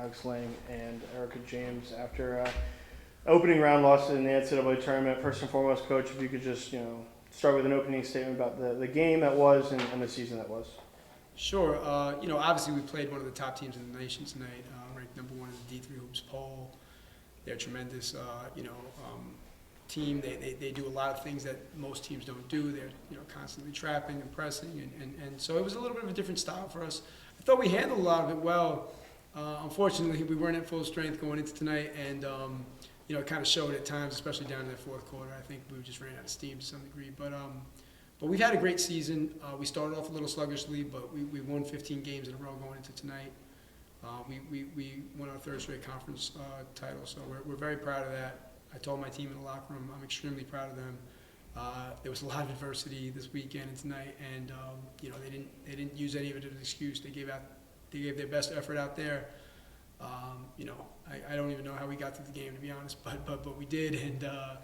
Alex Lang and Erica James after opening round loss in the NCAA tournament. First and foremost, Coach, if you could just start with an opening statement about the game that was and the season that was. Sure. Obviously we played one of the top teams in the nation tonight, ranked number one in the D3 Hoops poll. They're a tremendous, team. They do a lot of things that most teams don't do. They're constantly trapping and pressing, and so it was a little bit of a different style for us. I thought we handled a lot of it well. Unfortunately, we weren't at full strength going into tonight, and it kind of showed at times, especially down in the fourth quarter. I think we just ran out of steam to some degree, but we've had a great season. We started off a little sluggishly, but we won 15 games in a row going into tonight. We won our third straight conference title, so we're very proud of that. I told my team in the locker room I'm extremely proud of them. There was a lot of adversity this weekend and tonight, and they didn't use any of it as an excuse. They gave their best effort out there. I don't even know how we got through the game, to be honest, but we did, and I'm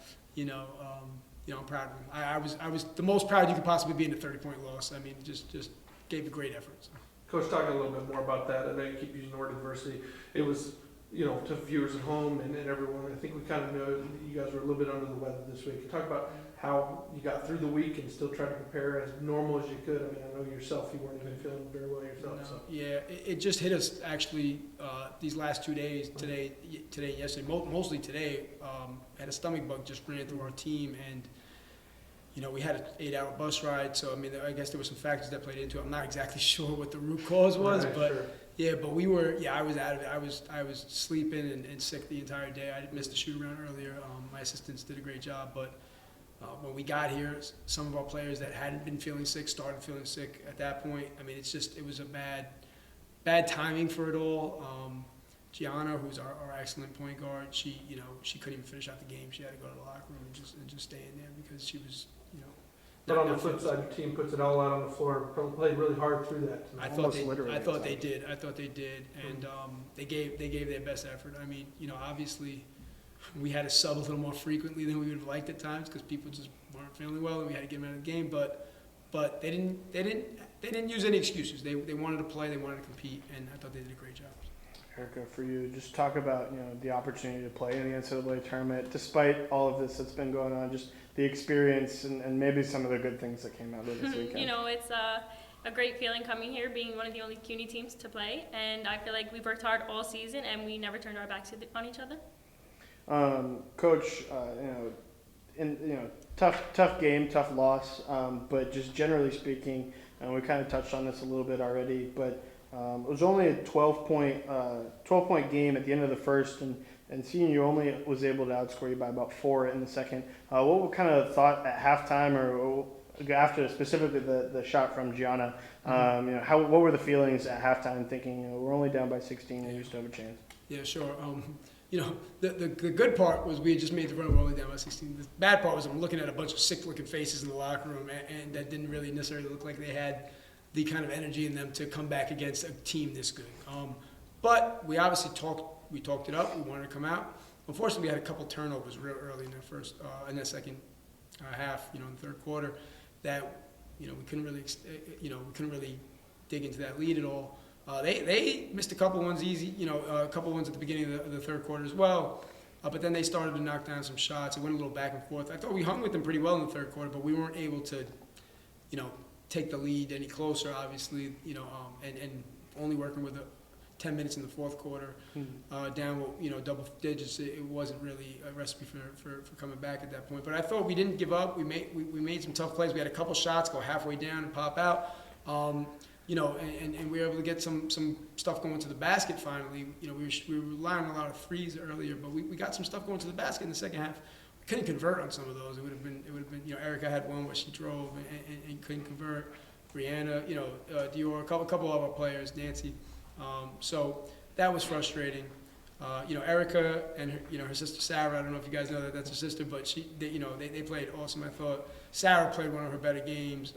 proud of them. I was the most proud you could possibly be in a 30-point loss. I mean, just gave a great effort. So. Coach, talk a little bit more about that. I know you keep using the word adversity. It was, to viewers at home and everyone, I think we kind of know that you guys were a little bit under the weather this week. Talk about how you got through the week and still tried to prepare as normal as you could. I mean, I know yourself, you weren't even feeling very well yourself. No, so. Yeah, it just hit us actually these last 2 days, today and yesterday, mostly today. Had a stomach bug just ran through our team, and we had an 8-hour bus ride, so I guess there were some factors that played into it. I'm not exactly sure what the root cause was, right, but sure. yeah, but we were. Yeah, I was out of it. I was sleeping and sick the entire day. I missed the shoot around earlier. My assistants did a great job, but when we got here, some of our players that hadn't been feeling sick started feeling sick at that point. I mean, it was a bad timing for it all. Gianna, who's our excellent point guard, she couldn't even finish out the game. She had to go to the locker room and just stay in there because she was. But on the flip side, your team puts it all out on the floor, played really hard through that. I thought they did, and they gave their best effort. I mean, obviously, we had to sub a little more frequently than we would have liked at times because people just weren't feeling well, and we had to get them out of the game. But they didn't use any excuses. They wanted to play, they wanted to compete, and I thought they did a great job. Erica, for you, just talk about the opportunity to play in the NCAA tournament, despite all of this that's been going on, just the experience and maybe some of the good things that came out of this weekend. It's a great feeling coming here, being one of the only CUNY teams to play, and I feel like we've worked hard all season and we never turned our backs on each other. Coach, tough game, tough loss, but just generally speaking, and we kind of touched on this a little bit already, but it was only a 12-point game at the end of the first, and seeing you only was able to outscore you by about 4 in the second. What kind of thought at halftime or after specifically the shot from Gianna? What were the feelings at halftime? Thinking we're only down by 16 and you still have a chance. Yeah, sure. The good part was we had just made the run, we're only down by 16. The bad part was I'm looking at a bunch of sick-looking faces in the locker room, and that didn't really necessarily look like they had the kind of energy in them to come back against a team this good. But we obviously talked it up. We wanted to come out. Unfortunately, we had a couple turnovers real early in that second half, in the third quarter, that we couldn't really dig into that lead at all. They missed a couple ones easy, a couple ones at the beginning of the third quarter as well. But then they started to knock down some shots. It went a little back and forth. I thought we hung with them pretty well in the third quarter, but we weren't able to, take the lead any closer, obviously, and only working with 10 minutes in the fourth quarter, down, double digits. It wasn't really a recipe for coming back at that point. But I thought we didn't give up. We made some tough plays. We had a couple shots go halfway down and pop out. And we were able to get some stuff going to the basket finally. We were relying on a lot of threes earlier, but we got some stuff going to the basket in the second half. We couldn't convert on some of those. It would have been. Erica had one where she drove and couldn't convert. Brianna, Dior, a couple of our players, Nancy. So that was frustrating. Erica and her sister Sarah. I don't know if you guys know that that's her sister, but they played awesome. I thought Sarah played one of her better games.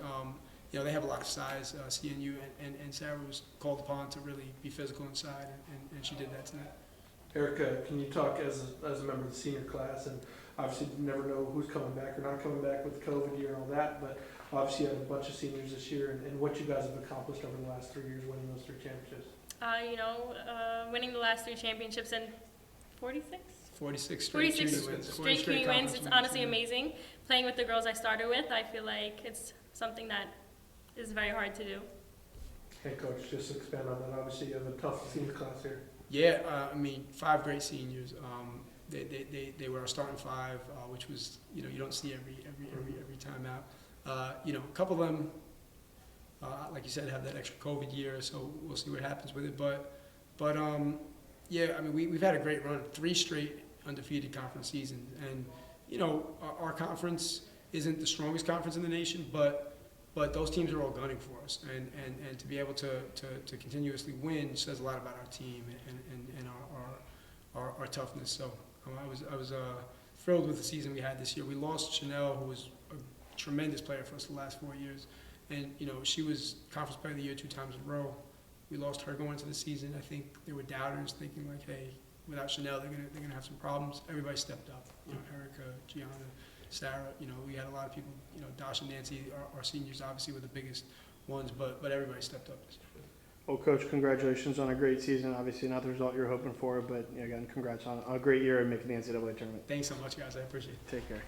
They have a lot of size, CNU, and Sarah was called upon to really be physical inside, and she did that tonight. Erica, can you talk as a member of the senior class, and obviously you never know who's coming back or not coming back with the COVID year and all that, but obviously you have a bunch of seniors this year, and what you guys have accomplished over the last 3 years winning those 3 championships. Winning the last 3 championships and 46? 46 straight 46 CUNY wins. straight CUNY wins. It's honestly amazing. Playing with the girls I started with, I feel like it's something that is very hard to do. Hey, Coach, just to expand on that, obviously you have a tough senior class here. Yeah, 5 great seniors. They were our starting 5, which was, you don't see every time out. A couple of them, like you said, have that extra COVID year, so we'll see what happens with it. But we've had a great run, 3 straight undefeated conference seasons, and our conference isn't the strongest conference in the nation, but those teams are all gunning for us, and to be able to continuously win says a lot about our team and our toughness. So I was thrilled with the season we had this year. We lost Chanel, who was a tremendous player for us the last 4 years, and she was Conference Player of the Year 2 times in a row. We lost her going into the season. I think there were doubters thinking like, hey, without Chanel, they're gonna have some problems. Everybody stepped up. Erica, Gianna, Sarah. We had a lot of people. Dash and Nancy, our seniors, obviously were the biggest ones, but everybody stepped up. Well, Coach, congratulations on a great season. Obviously, not the result you're hoping for, but again, congrats on a great year and making the NCAA tournament. Thanks so much, guys. I appreciate it. Take care.